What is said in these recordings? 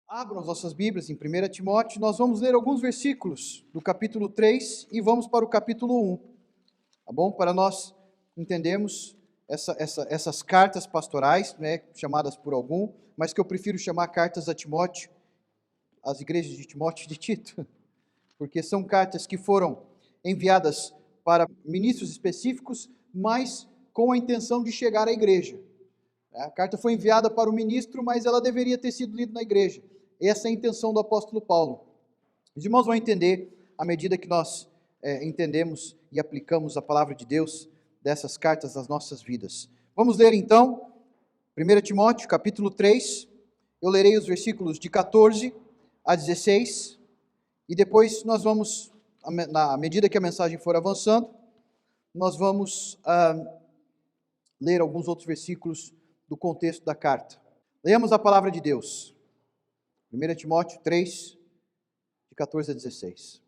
Abram as nossas Bíblias em 1 Timóteo, nós vamos ler alguns versículos do capítulo 3 e vamos para o capítulo 1, tá bom? Para nós entendermos essas cartas pastorais, né, chamadas por algum, mas que eu prefiro chamar cartas a Timóteo, as igrejas de Timóteo e de Tito, porque são cartas que foram enviadas para ministros específicos, mas com a intenção de chegar à igreja. A carta foi enviada para o ministro, mas ela deveria ter sido lida na igreja. Essa é a intenção do apóstolo Paulo. Os irmãos vão entender, à medida que nós entendemos e aplicamos a palavra de Deus dessas cartas às nossas vidas. Vamos ler então, 1 Timóteo, capítulo 3. Eu lerei os versículos de 14 a 16, e depois nós vamos, à medida que a mensagem for avançando, nós vamos ler alguns outros versículos do contexto da carta. Leamos a palavra de Deus. 1 Timóteo 3, de 14 a 16.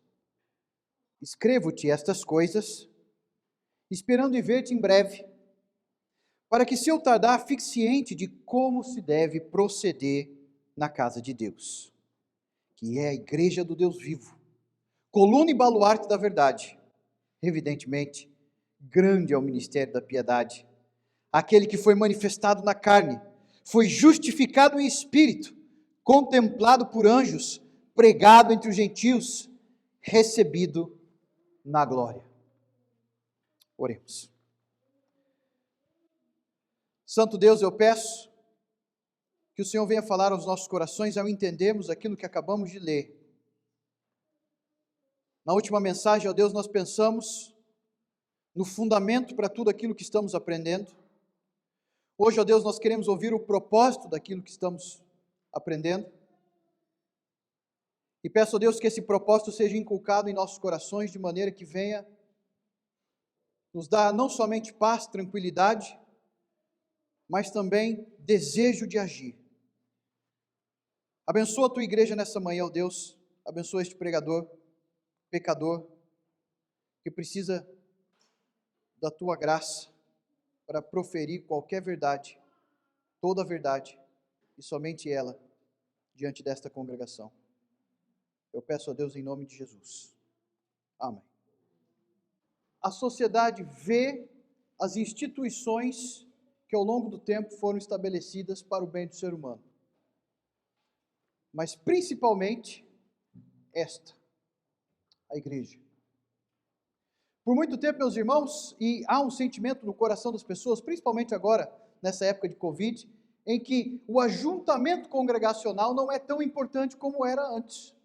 Escrevo-te estas coisas, esperando em ver-te em breve, para que, se eu tardar, fique ciente de como se deve proceder na casa de Deus, que é a igreja do Deus vivo, coluna e baluarte da verdade. Evidentemente, grande é o ministério da piedade. Aquele que foi manifestado na carne, foi justificado em espírito, contemplado por anjos, pregado entre os gentios, recebido na glória. Oremos. Santo Deus, eu peço que o Senhor venha falar aos nossos corações ao entendermos aquilo que acabamos de ler. Na última mensagem, ó Deus, nós pensamos no fundamento para tudo aquilo que estamos aprendendo. Hoje, ó Deus, nós queremos ouvir o propósito daquilo que estamos aprendendo. E peço, ó Deus, que esse propósito seja inculcado em nossos corações de maneira que venha nos dar não somente paz, tranquilidade, mas também desejo de agir. Abençoa a tua igreja nessa manhã, ó Deus. Abençoa este pregador, pecador, que precisa da tua graça para proferir qualquer verdade, toda a verdade, e somente ela, diante desta congregação. Eu peço a Deus em nome de Jesus. Amém. A sociedade vê as instituições que ao longo do tempo foram estabelecidas para o bem do ser humano. Mas principalmente esta, a igreja. Por muito tempo, meus irmãos, e há um sentimento no coração das pessoas, principalmente agora, nessa época de Covid, em que o ajuntamento congregacional não é tão importante como era antes.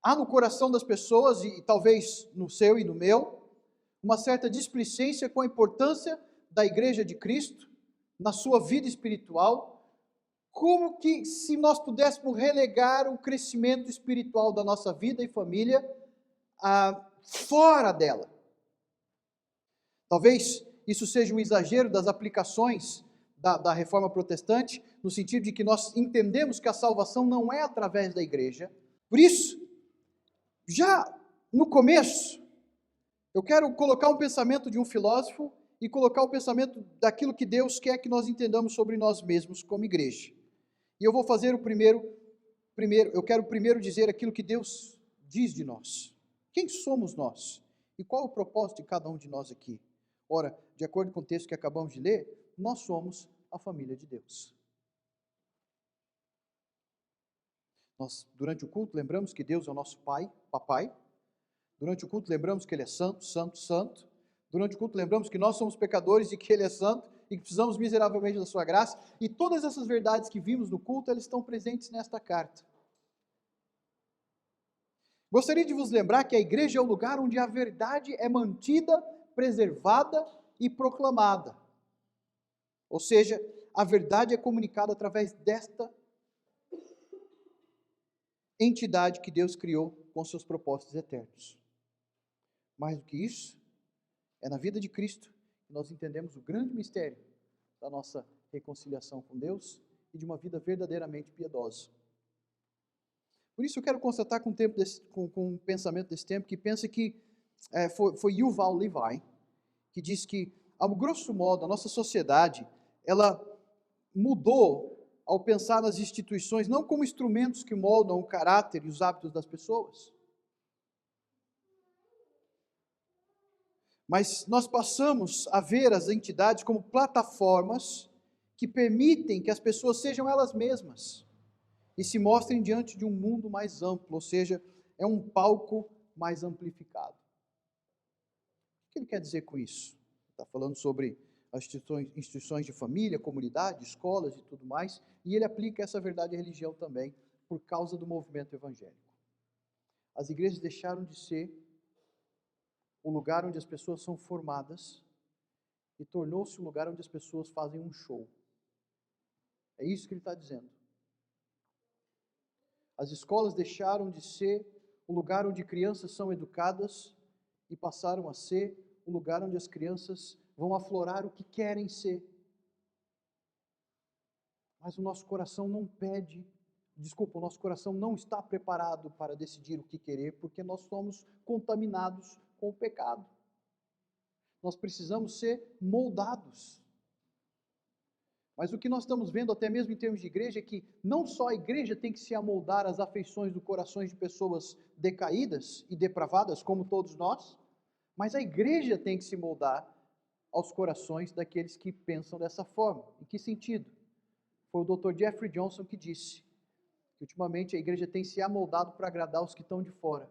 Há no coração das pessoas, e talvez no seu e no meu, uma certa displicência com a importância da igreja de Cristo, na sua vida espiritual, como que se nós pudéssemos relegar o crescimento espiritual da nossa vida e família fora dela. Talvez isso seja um exagero das aplicações da reforma protestante, no sentido de que nós entendemos que a salvação não é através da igreja. Por isso, já no começo, eu quero colocar um pensamento de um filósofo e colocar o pensamento daquilo que Deus quer que nós entendamos sobre nós mesmos como igreja. E eu vou fazer eu quero primeiro dizer aquilo que Deus diz de nós. Quem somos nós? E qual é o propósito de cada um de nós aqui? Ora, de acordo com o texto que acabamos de ler, nós somos a família de Deus. Nós, durante o culto, lembramos que Deus é o nosso Pai, Papai. Durante o culto, lembramos que Ele é santo, santo, santo. Durante o culto, lembramos que nós somos pecadores e que Ele é santo e que precisamos miseravelmente da sua graça. E todas essas verdades que vimos no culto, elas estão presentes nesta carta. Gostaria de vos lembrar que a igreja é o lugar onde a verdade é mantida, preservada e proclamada. Ou seja, a verdade é comunicada através desta entidade que Deus criou com seus propósitos eternos. Mais do que isso, é na vida de Cristo que nós entendemos o grande mistério da nossa reconciliação com Deus e de uma vida verdadeiramente piedosa. Por isso eu quero constatar com o pensamento desse tempo, que pensa que foi Yuval Levi, que diz que, a grosso modo, a nossa sociedade, ela mudou ao pensar nas instituições não como instrumentos que moldam o caráter e os hábitos das pessoas, mas nós passamos a ver as entidades como plataformas que permitem que as pessoas sejam elas mesmas e se mostrem diante de um mundo mais amplo, ou seja, é um palco mais amplificado. O que ele quer dizer com isso? Está falando sobre as instituições de família, comunidade, escolas e tudo mais, e ele aplica essa verdade à religião também, por causa do movimento evangélico. As igrejas deixaram de ser o lugar onde as pessoas são formadas e tornou-se um lugar onde as pessoas fazem um show. É isso que ele está dizendo. As escolas deixaram de ser o lugar onde crianças são educadas e passaram a ser o lugar onde as crianças vão aflorar o que querem ser. Mas o nosso coração não o nosso coração não está preparado para decidir o que querer, porque nós somos contaminados com o pecado. Nós precisamos ser moldados. Mas o que nós estamos vendo, até mesmo em termos de igreja, é que não só a igreja tem que se amoldar às afeições do corações de pessoas decaídas e depravadas, como todos nós, mas a igreja tem que se moldar aos corações daqueles que pensam dessa forma. Em que sentido? Foi o Dr. Jeffrey Johnson que disse que ultimamente a igreja tem se amoldado para agradar os que estão de fora.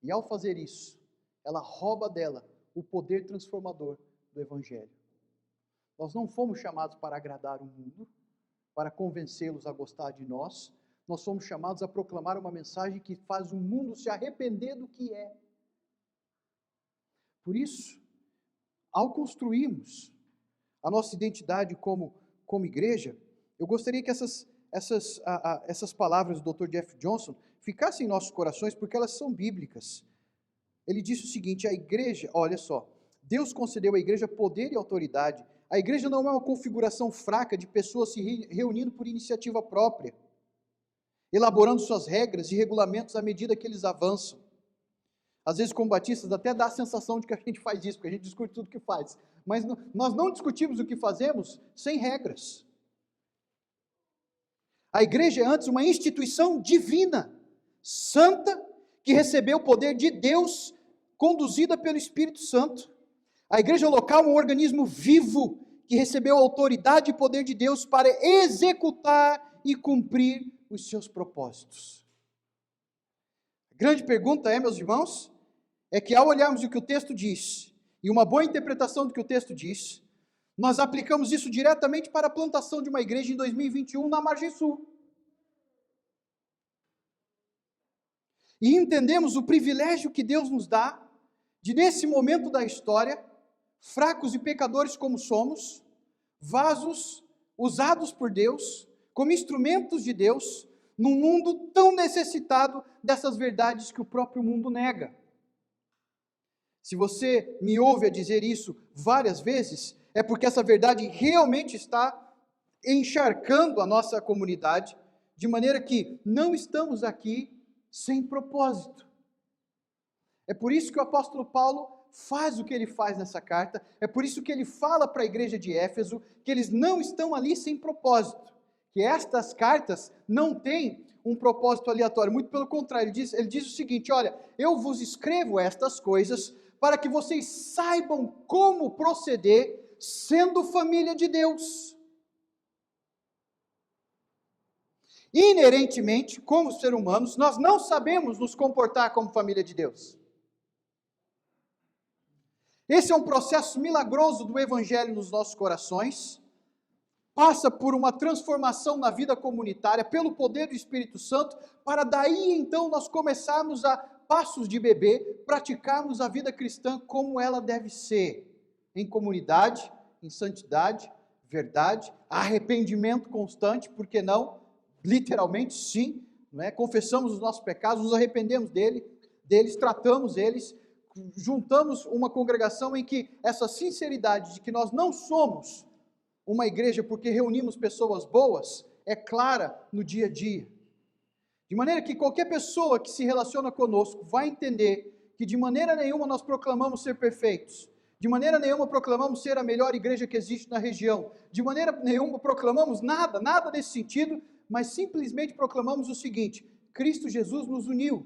E ao fazer isso, ela rouba dela o poder transformador do Evangelho. Nós não fomos chamados para agradar o mundo, para convencê-los a gostar de nós. Nós fomos chamados a proclamar uma mensagem que faz o mundo se arrepender do que é. Por isso, ao construirmos a nossa identidade como igreja, eu gostaria que essas palavras do Dr. Jeff Johnson ficassem em nossos corações, porque elas são bíblicas. Ele disse o seguinte: a igreja, olha só, Deus concedeu à igreja poder e autoridade. A igreja não é uma configuração fraca de pessoas se reunindo por iniciativa própria, elaborando suas regras e regulamentos à medida que eles avançam. Às vezes, como batistas, até dá a sensação de que a gente faz isso, porque a gente discute tudo o que faz. Mas nós não discutimos o que fazemos sem regras. A igreja é antes uma instituição divina, santa, que recebeu o poder de Deus, conduzida pelo Espírito Santo. A igreja local é um organismo vivo, que recebeu a autoridade e poder de Deus para executar e cumprir os seus propósitos. A grande pergunta é, meus irmãos, é que ao olharmos o que o texto diz, e uma boa interpretação do que o texto diz, nós aplicamos isso diretamente para a plantação de uma igreja em 2021 na Margem Sul. E entendemos o privilégio que Deus nos dá de, nesse momento da história, fracos e pecadores como somos, vasos usados por Deus, como instrumentos de Deus, num mundo tão necessitado dessas verdades que o próprio mundo nega. Se você me ouve a dizer isso várias vezes, é porque essa verdade realmente está encharcando a nossa comunidade, de maneira que não estamos aqui sem propósito. É por isso que o apóstolo Paulo faz o que ele faz nessa carta, é por isso que ele fala para a igreja de Éfeso que eles não estão ali sem propósito, que estas cartas não têm um propósito aleatório, muito pelo contrário, ele diz o seguinte: olha, eu vos escrevo estas coisas para que vocês saibam como proceder sendo família de Deus. Inerentemente, como seres humanos, nós não sabemos nos comportar como família de Deus. Esse é um processo milagroso do Evangelho nos nossos corações, passa por uma transformação na vida comunitária, pelo poder do Espírito Santo, para daí então nós começarmos a passos de bebê, praticarmos a vida cristã como ela deve ser, em comunidade, em santidade, verdade, arrependimento constante, por que não? Literalmente sim, não é? Confessamos os nossos pecados, nos arrependemos deles, tratamos eles, juntamos uma congregação em que essa sinceridade de que nós não somos uma igreja porque reunimos pessoas boas, é clara no dia a dia. De maneira que qualquer pessoa que se relaciona conosco vai entender que de maneira nenhuma nós proclamamos ser perfeitos. De maneira nenhuma proclamamos ser a melhor igreja que existe na região. De maneira nenhuma proclamamos nada nesse sentido, mas simplesmente proclamamos o seguinte: Cristo Jesus nos uniu.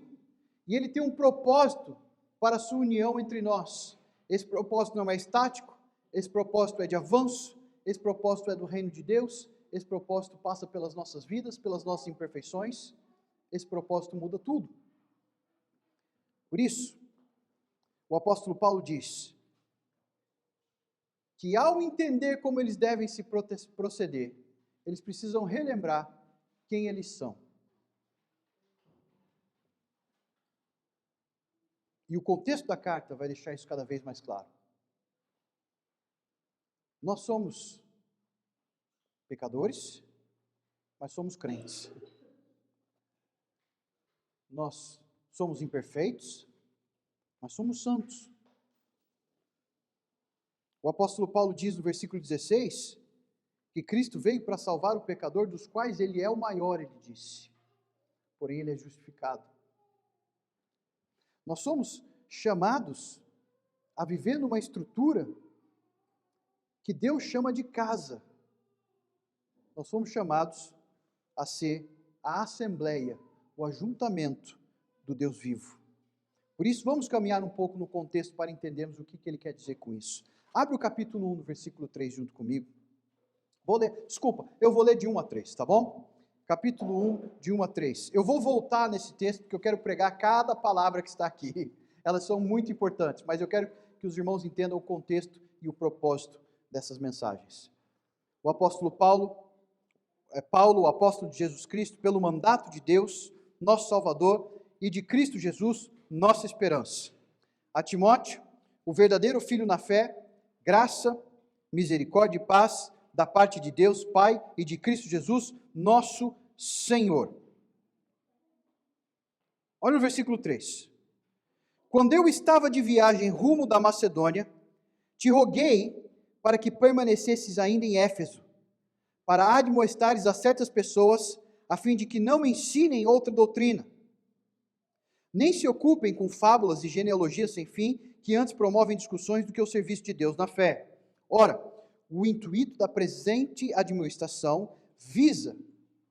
E Ele tem um propósito para a sua união entre nós. Esse propósito não é estático, esse propósito é de avanço, esse propósito é do reino de Deus, esse propósito passa pelas nossas vidas, pelas nossas imperfeições, esse propósito muda tudo. Por isso, o apóstolo Paulo diz que ao entender como eles devem se proceder, eles precisam relembrar quem eles são. E o contexto da carta vai deixar isso cada vez mais claro. Nós somos pecadores, mas somos crentes. Nós somos imperfeitos, mas somos santos. O apóstolo Paulo diz no versículo 16 que Cristo veio para salvar o pecador, dos quais ele é o maior, ele disse. Porém, ele é justificado. Nós somos chamados a viver numa estrutura que Deus chama de casa. Nós somos chamados a ser a assembleia, o ajuntamento do Deus vivo. Por isso, vamos caminhar um pouco no contexto para entendermos o que ele quer dizer com isso. Abre o capítulo 1, versículo 3 junto comigo. Eu vou ler de 1 a 3, tá bom? Capítulo 1, de 1 a 3. Eu vou voltar nesse texto, porque eu quero pregar cada palavra que está aqui. Elas são muito importantes, mas eu quero que os irmãos entendam o contexto e o propósito dessas mensagens. O apóstolo Paulo, o apóstolo de Jesus Cristo, pelo mandato de Deus, nosso Salvador, e de Cristo Jesus, nossa esperança. A Timóteo, o verdadeiro filho na fé, graça, misericórdia e paz da parte de Deus, Pai, e de Cristo Jesus, nosso Senhor. Olha o versículo 3. Quando eu estava de viagem rumo da Macedônia, te roguei para que permanecesses ainda em Éfeso, para admoestares a certas pessoas, a fim de que não ensinem outra doutrina, nem se ocupem com fábulas e genealogias sem fim, que antes promovem discussões do que o serviço de Deus na fé. Ora, o intuito da presente admoestação visa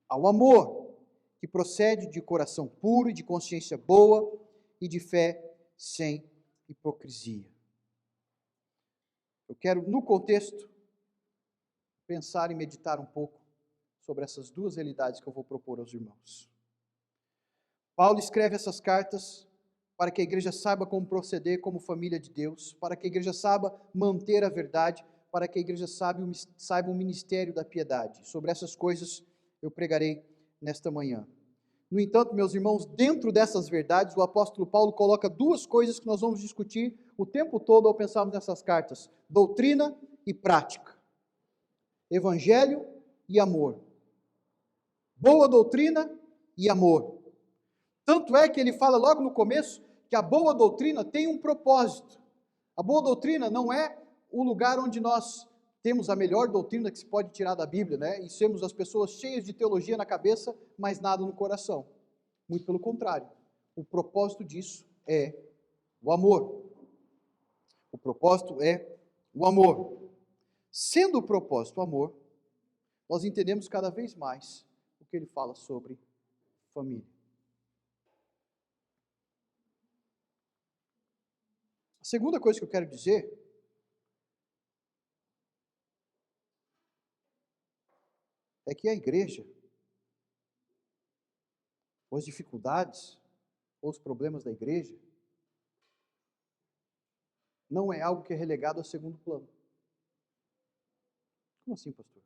ao amor, que procede de coração puro e de consciência boa e de fé sem hipocrisia. Eu quero, no contexto, pensar e meditar um pouco sobre essas duas realidades que eu vou propor aos irmãos. Paulo escreve essas cartas para que a igreja saiba como proceder como família de Deus, para que a igreja saiba manter a verdade, para que a igreja saiba o ministério da piedade. Sobre essas coisas eu pregarei nesta manhã. No entanto, meus irmãos, dentro dessas verdades, o apóstolo Paulo coloca duas coisas que nós vamos discutir o tempo todo ao pensarmos nessas cartas: doutrina e prática. Evangelho e amor. Boa doutrina e amor. Tanto é que ele fala logo no começo que a boa doutrina tem um propósito. A boa doutrina não é o lugar onde nós temos a melhor doutrina que se pode tirar da Bíblia, né? E sermos as pessoas cheias de teologia na cabeça, mas nada no coração. Muito pelo contrário. O propósito disso é o amor. O propósito é o amor. Sendo o propósito o amor, nós entendemos cada vez mais o que ele fala sobre família. A segunda coisa que eu quero dizer é que a igreja, ou as dificuldades, ou os problemas da igreja, não é algo que é relegado a segundo plano. Como assim, pastor?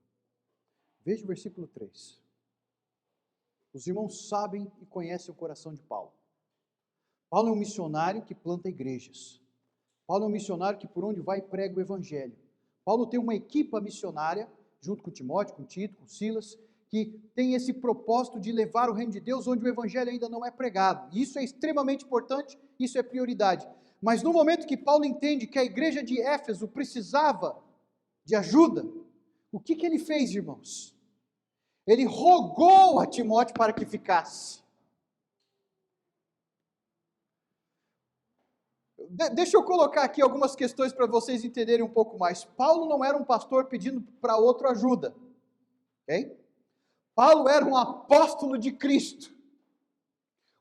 Veja o versículo 3. Os irmãos sabem e conhecem o coração de Paulo. Paulo é um missionário que planta igrejas. Paulo é um missionário que por onde vai prega o evangelho. Paulo tem uma equipa missionária, junto com Timóteo, com Tito, com Silas, que tem esse propósito de levar o reino de Deus onde o evangelho ainda não é pregado. Isso é extremamente importante, isso é prioridade. Mas no momento que Paulo entende que a igreja de Éfeso precisava de ajuda, o que ele fez, irmãos? Ele rogou a Timóteo para que ficasse. Deixa eu colocar aqui algumas questões para vocês entenderem um pouco mais. Paulo não era um pastor pedindo para outro ajuda, ok? Paulo era um apóstolo de Cristo.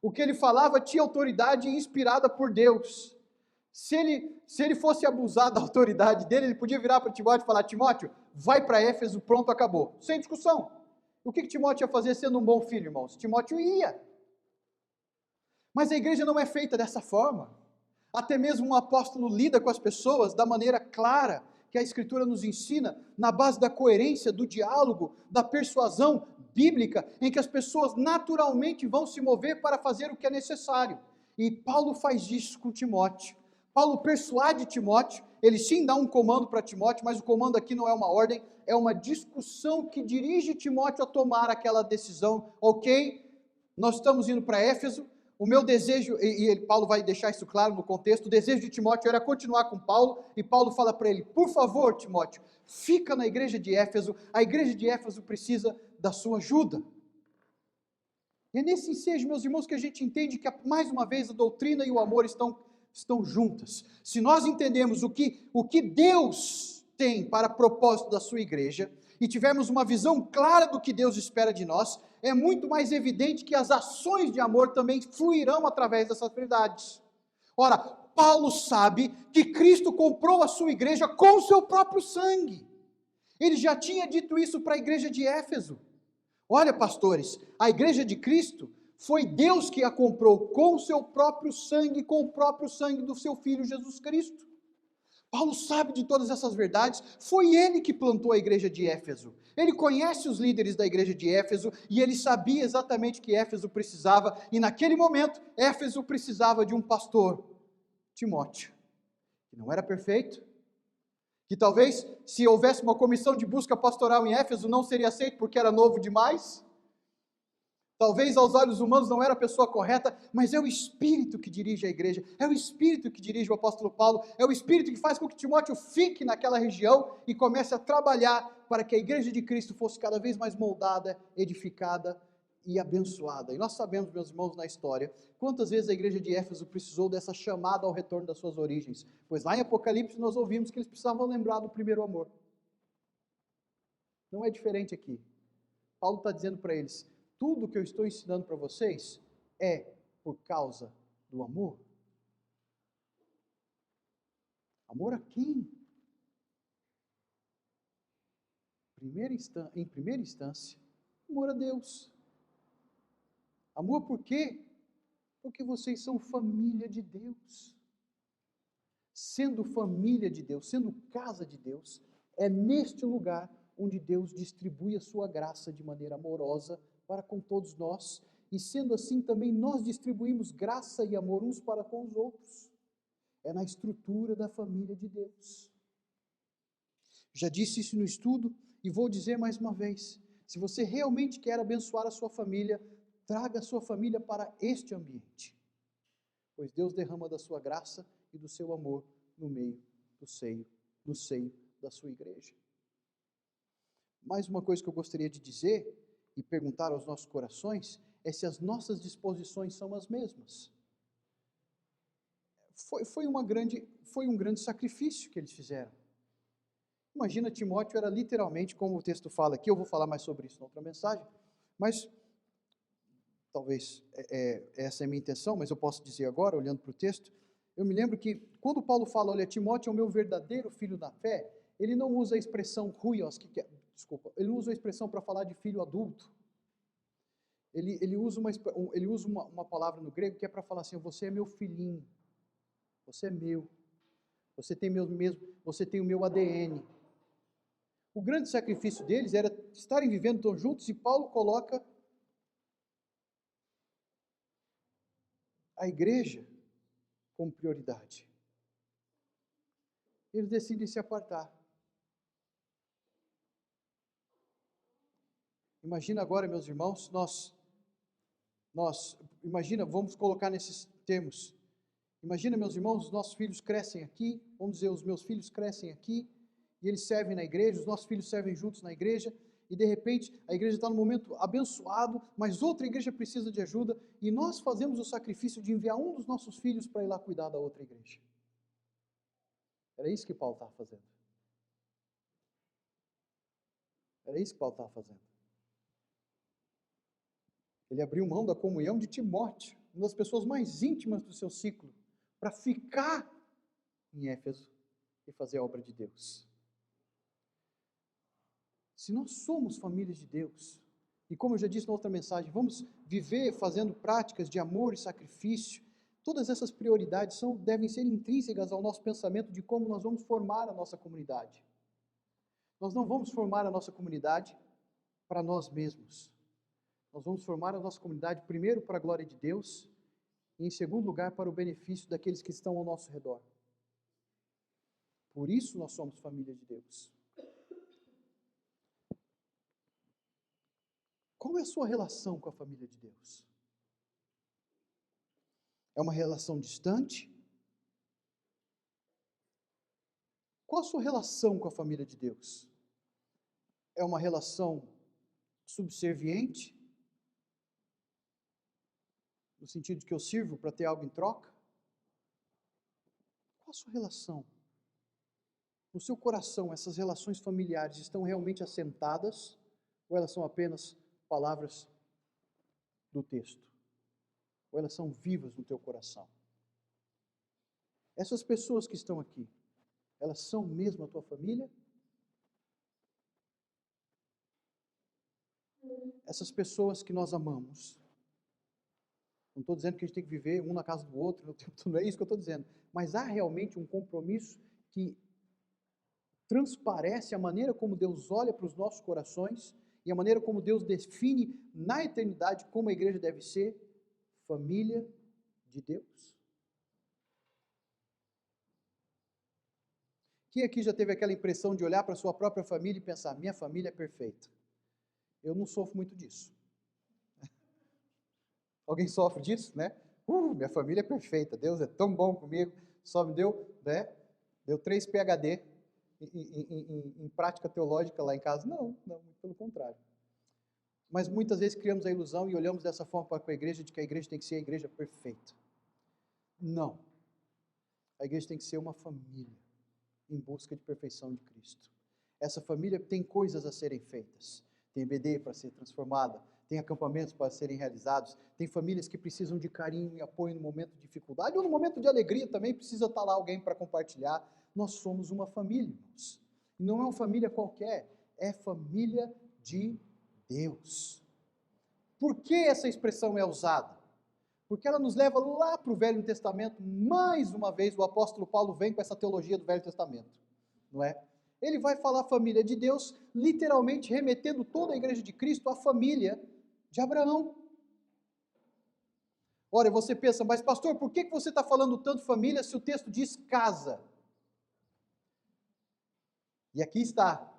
O que ele falava tinha autoridade inspirada por Deus. Se ele fosse abusar da autoridade dele, ele podia virar para Timóteo e falar: Timóteo, vai para Éfeso, pronto, acabou. Sem discussão. O que Timóteo ia fazer sendo um bom filho, irmãos? Timóteo ia. Mas a igreja não é feita dessa forma. Até mesmo um apóstolo lida com as pessoas da maneira clara que a Escritura nos ensina, na base da coerência, do diálogo, da persuasão bíblica, em que as pessoas naturalmente vão se mover para fazer o que é necessário. E Paulo faz isso com Timóteo. Paulo persuade Timóteo, ele sim dá um comando para Timóteo, mas o comando aqui não é uma ordem, é uma discussão que dirige Timóteo a tomar aquela decisão. Ok, nós estamos indo para Éfeso. O meu desejo, Paulo vai deixar isso claro no contexto, o desejo de Timóteo era continuar com Paulo, e Paulo fala para ele: por favor, Timóteo, fica na igreja de Éfeso, a igreja de Éfeso precisa da sua ajuda. E é nesse ensejo, meus irmãos, que a gente entende que, mais uma vez, a doutrina e o amor estão juntas. Se nós entendemos o que Deus tem para propósito da sua igreja, e tivermos uma visão clara do que Deus espera de nós, é muito mais evidente que as ações de amor também fluirão através dessas verdades. Ora, Paulo sabe que Cristo comprou a sua igreja com o seu próprio sangue. Ele já tinha dito isso para a igreja de Éfeso. Olha, pastores, a igreja de Cristo foi Deus que a comprou com o seu próprio sangue, com o próprio sangue do seu Filho Jesus Cristo. Paulo sabe de todas essas verdades, foi ele que plantou a igreja de Éfeso. Ele conhece os líderes da igreja de Éfeso e ele sabia exatamente que Éfeso precisava, e naquele momento, Éfeso precisava de um pastor, Timóteo, que não era perfeito, que talvez, se houvesse uma comissão de busca pastoral em Éfeso, não seria aceito porque era novo demais. Talvez aos olhos humanos não era a pessoa correta, mas é o Espírito que dirige a igreja, é o Espírito que dirige o apóstolo Paulo, é o Espírito que faz com que Timóteo fique naquela região e comece a trabalhar para que a igreja de Cristo fosse cada vez mais moldada, edificada e abençoada. E nós sabemos, meus irmãos, na história, quantas vezes a igreja de Éfeso precisou dessa chamada ao retorno das suas origens, pois lá em Apocalipse nós ouvimos que eles precisavam lembrar do primeiro amor. Não é diferente aqui. Paulo está dizendo para eles: tudo que eu estou ensinando para vocês é por causa do amor. Amor a quem? Em primeira instância, amor a Deus. Amor por quê? Porque vocês são família de Deus. Sendo família de Deus, sendo casa de Deus, é neste lugar onde Deus distribui a sua graça de maneira amorosa para com todos nós, e sendo assim também nós distribuímos graça e amor uns para com os outros. É na estrutura da família de Deus. Já disse isso no estudo e vou dizer mais uma vez: se você realmente quer abençoar a sua família, traga a sua família para este ambiente, pois Deus derrama da sua graça e do seu amor no meio do seio da sua igreja. Mais uma coisa que eu gostaria de dizer e perguntar aos nossos corações é se as nossas disposições são as mesmas. Foi um grande sacrifício que eles fizeram. Imagina, Timóteo era literalmente, como o texto fala aqui, eu vou falar mais sobre isso na outra mensagem, mas talvez essa é a minha intenção, mas eu posso dizer agora, olhando para o texto, eu me lembro que quando Paulo fala: olha, Timóteo é o meu verdadeiro filho da fé, ele não usa a expressão huios, ele não usa a expressão para falar de filho adulto. Ele usa uma palavra no grego que é para falar assim: você é meu filhinho, você é meu, você tem o meu ADN. O grande sacrifício deles era estarem vivendo tão juntos, e Paulo coloca a igreja como prioridade. Eles decidem se apartar. Imagina agora, meus irmãos, imagina, vamos colocar nesses termos. Imagina, meus irmãos, os nossos filhos crescem aqui, vamos dizer, os meus filhos crescem aqui, e eles servem na igreja, os nossos filhos servem juntos na igreja, e de repente a igreja está num momento abençoado, mas outra igreja precisa de ajuda, e nós fazemos o sacrifício de enviar um dos nossos filhos para ir lá cuidar da outra igreja. Era isso que Paulo estava fazendo. Era isso que Paulo estava fazendo. Ele abriu mão da comunhão de Timóteo, uma das pessoas mais íntimas do seu ciclo, para ficar em Éfeso e fazer a obra de Deus. Se nós somos famílias de Deus, e como eu já disse na outra mensagem, vamos viver fazendo práticas de amor e sacrifício, todas essas prioridades devem ser intrínsecas ao nosso pensamento de como nós vamos formar a nossa comunidade. Nós não vamos formar a nossa comunidade para nós mesmos. Nós vamos formar a nossa comunidade primeiro para a glória de Deus e em segundo lugar para o benefício daqueles que estão ao nosso redor. Por isso nós somos família de Deus. Qual é a sua relação com a família de Deus? É uma relação distante? Qual a sua relação com a família de Deus? É uma relação subserviente? No sentido de que eu sirvo para ter algo em troca? Qual a sua relação? No seu coração, essas relações familiares estão realmente assentadas? Ou elas são apenas palavras do texto? Ou elas são vivas no teu coração? Essas pessoas que estão aqui, elas são mesmo a tua família? Essas pessoas que nós amamos, não estou dizendo que a gente tem que viver um na casa do outro, não é isso que eu estou dizendo, mas há realmente um compromisso que transparece a maneira como Deus olha para os nossos corações e a maneira como Deus define na eternidade como a igreja deve ser família de Deus. Quem aqui já teve aquela impressão de olhar para a sua própria família e pensar, minha família é perfeita? Eu não sofro muito disso. Alguém sofre disso, né? Minha família é perfeita, Deus é tão bom comigo, só me deu, né? Deu 3 PhD em prática teológica lá em casa. Não, pelo contrário. Mas muitas vezes criamos a ilusão e olhamos dessa forma para a igreja, de que a igreja tem que ser a igreja perfeita. Não. A igreja tem que ser uma família em busca de perfeição de Cristo. Essa família tem coisas a serem feitas. Tem EBD para ser transformada, tem acampamentos para serem realizados, tem famílias que precisam de carinho e apoio no momento de dificuldade, ou no momento de alegria também precisa estar lá alguém para compartilhar. Nós somos uma família, irmãos. E não é uma família qualquer, é família de Deus. Por que essa expressão é usada? Porque ela nos leva lá para o Velho Testamento. Mais uma vez o apóstolo Paulo vem com essa teologia do Velho Testamento, não é? Ele vai falar família de Deus, literalmente remetendo toda a igreja de Cristo à família de Abraão. Ora, você pensa, mas pastor, por que você está falando tanto família se o texto diz casa? E aqui está,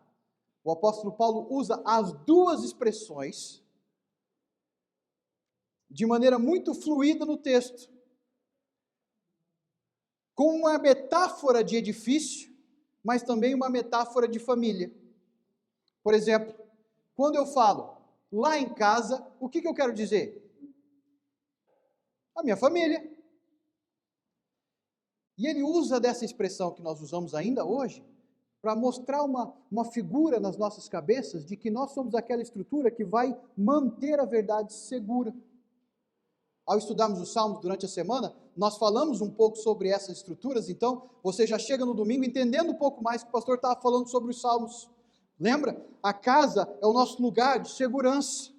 o apóstolo Paulo usa as duas expressões de maneira muito fluida no texto, com uma metáfora de edifício, mas também uma metáfora de família. Por exemplo, quando eu falo lá em casa, o que eu quero dizer? A minha família. E ele usa dessa expressão que nós usamos ainda hoje, para mostrar uma figura nas nossas cabeças de que nós somos aquela estrutura que vai manter a verdade segura. Ao estudarmos os Salmos durante a semana, nós falamos um pouco sobre essas estruturas, então você já chega no domingo entendendo um pouco mais que o pastor estava falando sobre os Salmos. Lembra? A casa é o nosso lugar de segurança.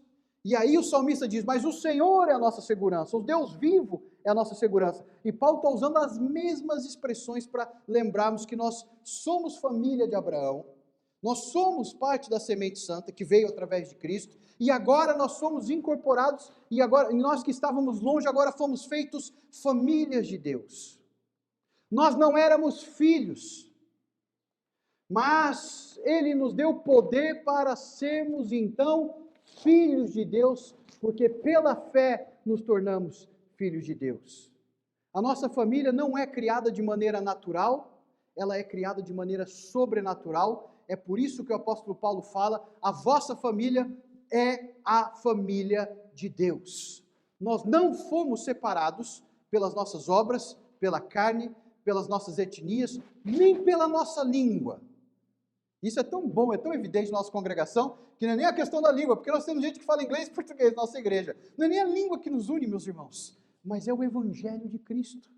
E aí o salmista diz, mas o Senhor é a nossa segurança, o Deus vivo é a nossa segurança. E Paulo está usando as mesmas expressões para lembrarmos que nós somos família de Abraão, nós somos parte da semente santa que veio através de Cristo, e agora nós somos incorporados, e nós que estávamos longe, agora fomos feitos famílias de Deus. Nós não éramos filhos, mas Ele nos deu poder para sermos então filhos de Deus, porque pela fé nos tornamos filhos de Deus. A nossa família não é criada de maneira natural, ela é criada de maneira sobrenatural. É por isso que o apóstolo Paulo fala, a vossa família é a família de Deus. Nós não fomos separados pelas nossas obras, pela carne, pelas nossas etnias, nem pela nossa língua. Isso é tão bom, é tão evidente na nossa congregação, que não é nem a questão da língua, porque nós temos gente que fala inglês e português na nossa igreja. Não é nem a língua que nos une, meus irmãos, mas é o Evangelho de Cristo.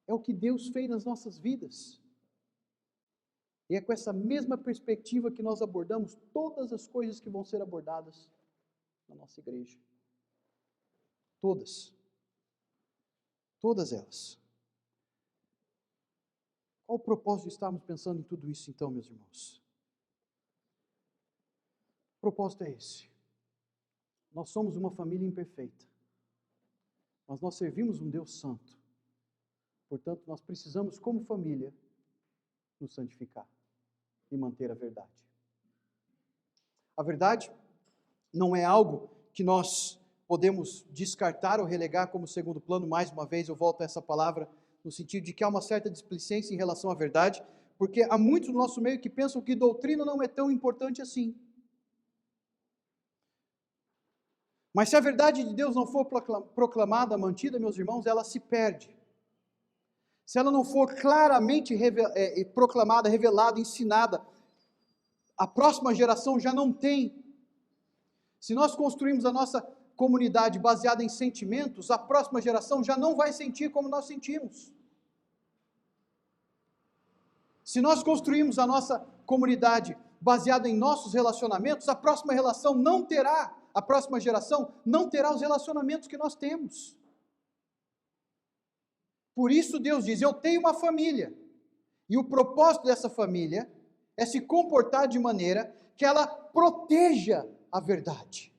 É o que Deus fez nas nossas vidas. E é com essa mesma perspectiva que nós abordamos todas as coisas que vão ser abordadas na nossa igreja. Todas. Todas elas. Qual o propósito de estarmos pensando em tudo isso então, meus irmãos? O propósito é esse. Nós somos uma família imperfeita, mas nós servimos um Deus santo. Portanto, nós precisamos, como família, nos santificar e manter a verdade. A verdade não é algo que nós podemos descartar ou relegar como segundo plano. Mais uma vez eu volto a essa palavra, no sentido de que há uma certa displicência em relação à verdade, porque há muitos no nosso meio que pensam que doutrina não é tão importante assim. Mas se a verdade de Deus não for proclamada, mantida, meus irmãos, ela se perde. Se ela não for claramente proclamada, revelada, ensinada, a próxima geração já não tem. Se nós construímos a nossa comunidade baseada em sentimentos, a próxima geração já não vai sentir como nós sentimos. Se nós construímos a nossa comunidade baseada em nossos relacionamentos, a próxima geração não terá os relacionamentos que nós temos. Por isso Deus diz, eu tenho uma família, e o propósito dessa família é se comportar de maneira que ela proteja a verdade.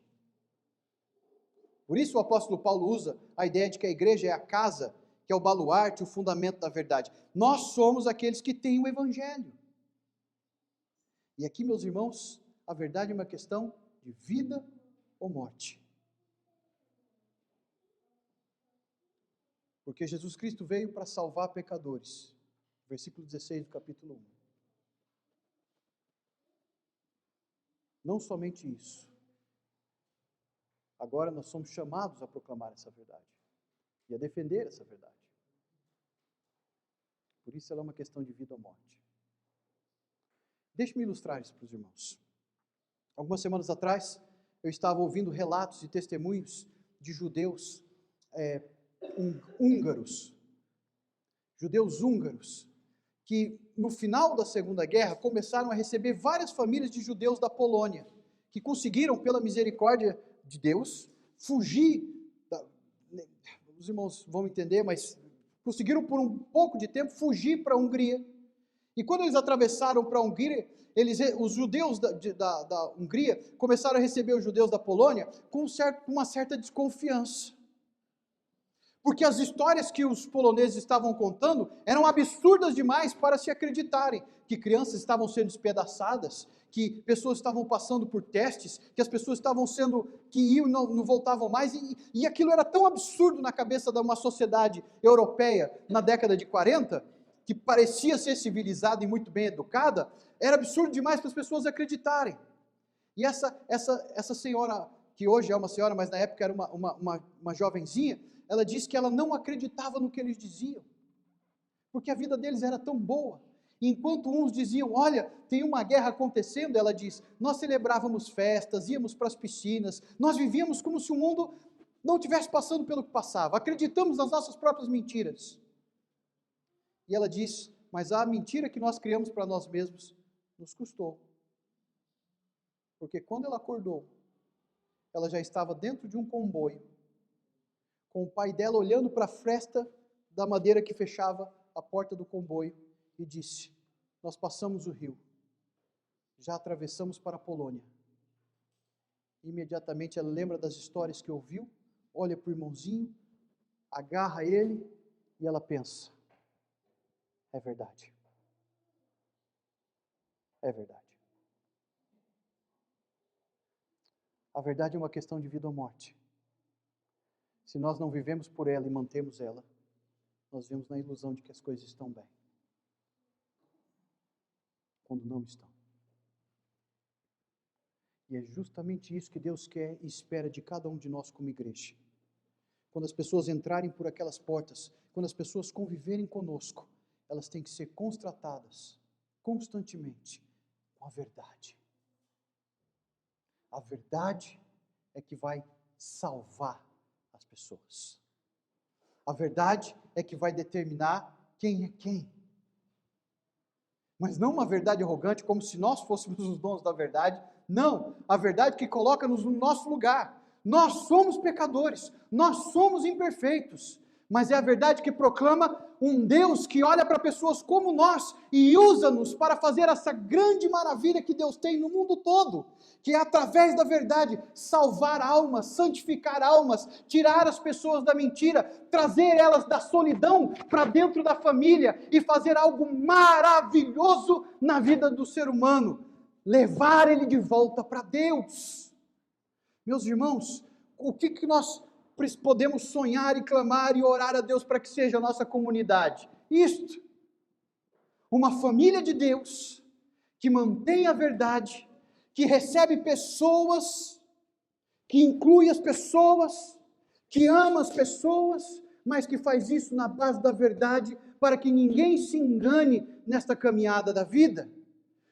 Por isso o apóstolo Paulo usa a ideia de que a igreja é a casa, que é o baluarte, o fundamento da verdade. Nós somos aqueles que têm o evangelho. E aqui, meus irmãos, a verdade é uma questão de vida ou morte. Porque Jesus Cristo veio para salvar pecadores. Versículo 16 do capítulo 1. Não somente isso. Agora nós somos chamados a proclamar essa verdade e a defender essa verdade. Por isso ela é uma questão de vida ou morte. Deixe-me ilustrar isso para os irmãos. Algumas semanas atrás, eu estava ouvindo relatos e testemunhos de judeus judeus húngaros, que no final da Segunda Guerra começaram a receber várias famílias de judeus da Polônia, que conseguiram, pela misericórdia de Deus, fugir, os irmãos vão entender, mas conseguiram por um pouco de tempo fugir para a Hungria. E quando eles atravessaram para a Hungria, os judeus da Hungria começaram a receber os judeus da Polônia com uma certa desconfiança. Porque as histórias que os poloneses estavam contando eram absurdas demais para se acreditarem, que crianças estavam sendo despedaçadas, que pessoas estavam passando por testes, que as pessoas estavam que iam e não voltavam mais, e aquilo era tão absurdo na cabeça de uma sociedade europeia na década de 40, que parecia ser civilizada e muito bem educada, era absurdo demais para as pessoas acreditarem. E essa senhora, que hoje é uma senhora, mas na época era uma jovenzinha, ela disse que ela não acreditava no que eles diziam, porque a vida deles era tão boa. E enquanto uns diziam, olha, tem uma guerra acontecendo, ela diz, nós celebrávamos festas, íamos para as piscinas, nós vivíamos como se o mundo não estivesse passando pelo que passava, acreditamos nas nossas próprias mentiras. E ela diz, mas a mentira que nós criamos para nós mesmos nos custou. Porque quando ela acordou, ela já estava dentro de um comboio, com o pai dela olhando para a fresta da madeira que fechava a porta do comboio, e disse, nós passamos o rio, já atravessamos para a Polônia. Imediatamente ela lembra das histórias que ouviu, olha para o irmãozinho, agarra ele, e ela pensa, é verdade. É verdade. A verdade é uma questão de vida ou morte. Se nós não vivemos por ela e mantemos ela, nós vivemos na ilusão de que as coisas estão bem, quando não estão. E é justamente isso que Deus quer e espera de cada um de nós como igreja. quando as pessoas entrarem por aquelas portas, quando as pessoas conviverem conosco, elas têm que ser constatadas constantemente com a verdade. A verdade é que vai salvar as pessoas. A verdade é que vai determinar quem é quem. Mas não uma verdade arrogante, como se nós fôssemos os donos da verdade. Não, a verdade que coloca-nos no nosso lugar. Nós somos pecadores, nós somos imperfeitos, mas é a verdade que proclama um Deus que olha para pessoas como nós e usa-nos para fazer essa grande maravilha que Deus tem no mundo todo, que é através da verdade salvar almas, santificar almas, tirar as pessoas da mentira, trazer elas da solidão para dentro da família e fazer algo maravilhoso na vida do ser humano, levar ele de volta para Deus. Meus irmãos, o que nós podemos sonhar e clamar e orar a Deus para que seja a nossa comunidade? Isto, uma família de Deus, que mantém a verdade, que recebe pessoas, que inclui as pessoas, que ama as pessoas, mas que faz isso na base da verdade, para que ninguém se engane nesta caminhada da vida.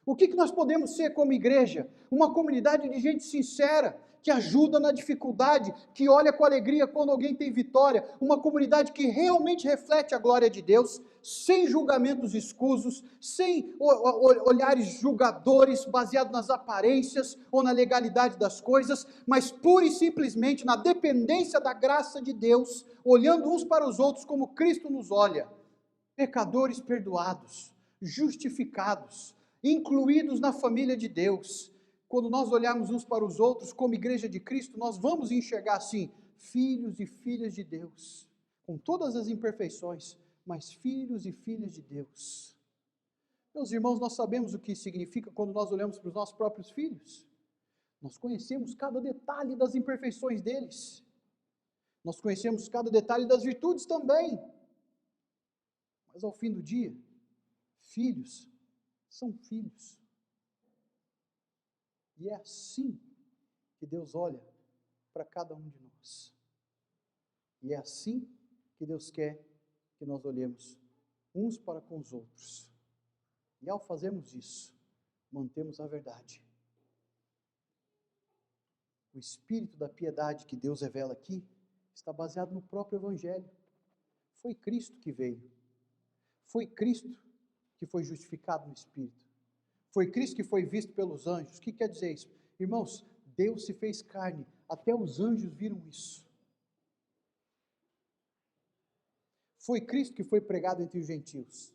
O que nós podemos ser como igreja? Uma comunidade de gente sincera, que ajuda na dificuldade, que olha com alegria quando alguém tem vitória, uma comunidade que realmente reflete a glória de Deus, sem julgamentos escusos, sem olhares julgadores baseados nas aparências ou na legalidade das coisas, mas pura e simplesmente na dependência da graça de Deus, olhando uns para os outros como Cristo nos olha, pecadores perdoados, justificados, incluídos na família de Deus. Quando nós olharmos uns para os outros como igreja de Cristo, nós vamos enxergar assim, filhos e filhas de Deus, com todas as imperfeições, mas filhos e filhas de Deus. Meus irmãos, nós sabemos o que significa quando nós olhamos para os nossos próprios filhos. Nós conhecemos cada detalhe das imperfeições deles. Nós conhecemos cada detalhe das virtudes também. Mas ao fim do dia, filhos são filhos. E é assim que Deus olha para cada um de nós. E é assim que Deus quer que nós olhemos uns para com os outros. E ao fazermos isso, mantemos a verdade. O espírito da piedade que Deus revela aqui está baseado no próprio Evangelho. Foi Cristo que veio. Foi Cristo que foi justificado no Espírito. Foi Cristo que foi visto pelos anjos. O que quer dizer isso? Irmãos, Deus se fez carne. Até os anjos viram isso. Foi Cristo que foi pregado entre os gentios.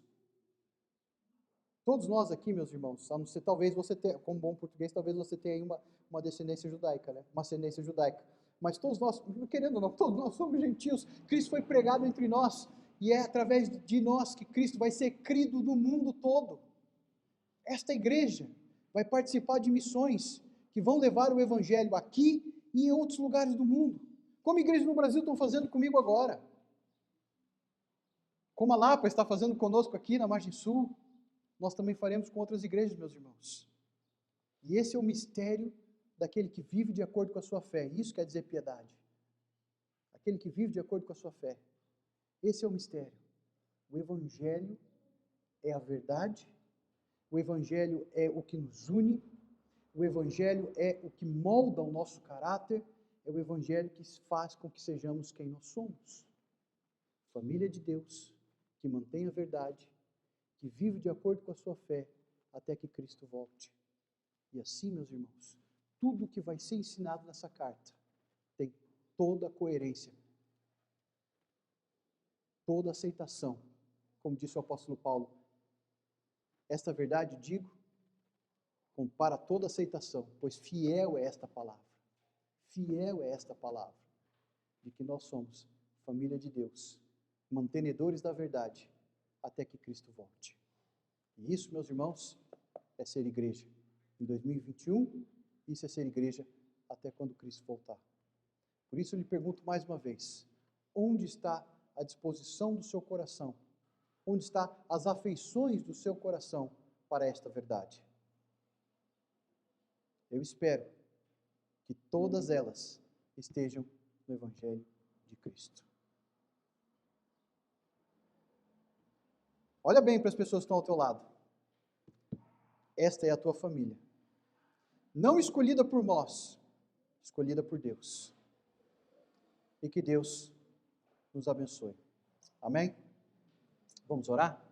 Todos nós aqui, meus irmãos, a não ser, talvez você tenha, como bom português, talvez você tenha aí uma descendência judaica, né? Uma ascendência judaica. Mas todos nós, querendo ou não, todos nós somos gentios. Cristo foi pregado entre nós. E é através de nós que Cristo vai ser crido no mundo todo. Esta igreja vai participar de missões que vão levar o Evangelho aqui e em outros lugares do mundo. Como a igreja no Brasil estão fazendo comigo agora. Como a Lapa está fazendo conosco aqui na Margem Sul, nós também faremos com outras igrejas, meus irmãos. E esse é o mistério daquele que vive de acordo com a sua fé. Isso quer dizer piedade. Aquele que vive de acordo com a sua fé. Esse é o mistério. O Evangelho é a verdade. O Evangelho é o que nos une. O Evangelho é o que molda o nosso caráter. É o Evangelho que faz com que sejamos quem nós somos. Família de Deus, que mantém a verdade, que vive de acordo com a sua fé, até que Cristo volte. E assim, meus irmãos, tudo que vai ser ensinado nessa carta tem toda a coerência, toda a aceitação. Como disse o apóstolo Paulo, esta verdade digo para toda aceitação, pois fiel é esta palavra. Fiel é esta palavra, de que nós somos família de Deus, mantenedores da verdade, até que Cristo volte. E isso, meus irmãos, é ser igreja. Em 2021, isso é ser igreja até quando Cristo voltar. Por isso eu lhe pergunto mais uma vez, onde está a disposição do seu coração? Onde estão as afeições do seu coração para esta verdade? Eu espero que todas elas estejam no Evangelho de Cristo. Olha bem para as pessoas que estão ao teu lado. Esta é a tua família. Não escolhida por nós, escolhida por Deus. E que Deus nos abençoe. Amém? Vamos orar?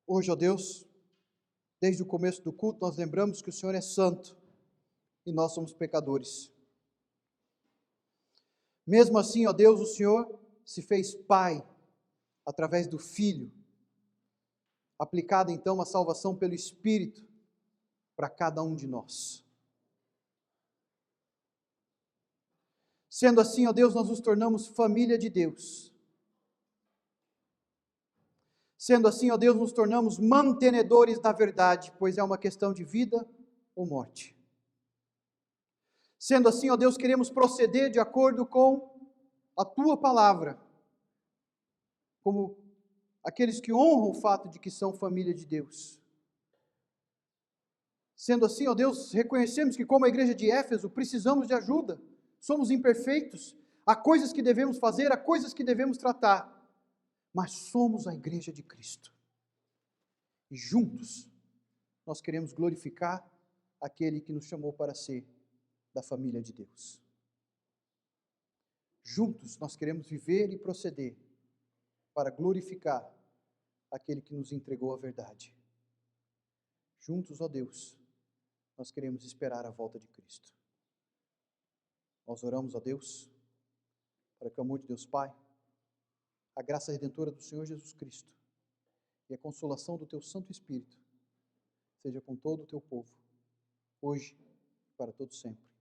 Hoje, ó Deus, desde o começo do culto, nós lembramos que o Senhor é santo e nós somos pecadores. Mesmo assim, ó Deus, o Senhor se fez Pai através do Filho, aplicada então a salvação pelo Espírito para cada um de nós. Sendo assim, ó Deus, nós nos tornamos família de Deus. Sendo assim, ó Deus, nos tornamos mantenedores da verdade, pois é uma questão de vida ou morte. Sendo assim, ó Deus, queremos proceder de acordo com a Tua palavra, como aqueles que honram o fato de que são família de Deus. Sendo assim, ó Deus, reconhecemos que como a igreja de Éfeso, precisamos de ajuda, somos imperfeitos, há coisas que devemos fazer, há coisas que devemos tratar, mas somos a igreja de Cristo. E juntos, nós queremos glorificar aquele que nos chamou para ser da família de Deus. Juntos, nós queremos viver e proceder para glorificar aquele que nos entregou a verdade. Juntos, ó Deus, nós queremos esperar a volta de Cristo. Nós oramos a Deus, para que o amor de Deus Pai, a graça redentora do Senhor Jesus Cristo e a consolação do Teu Santo Espírito seja com todo o Teu povo, hoje e para todo sempre.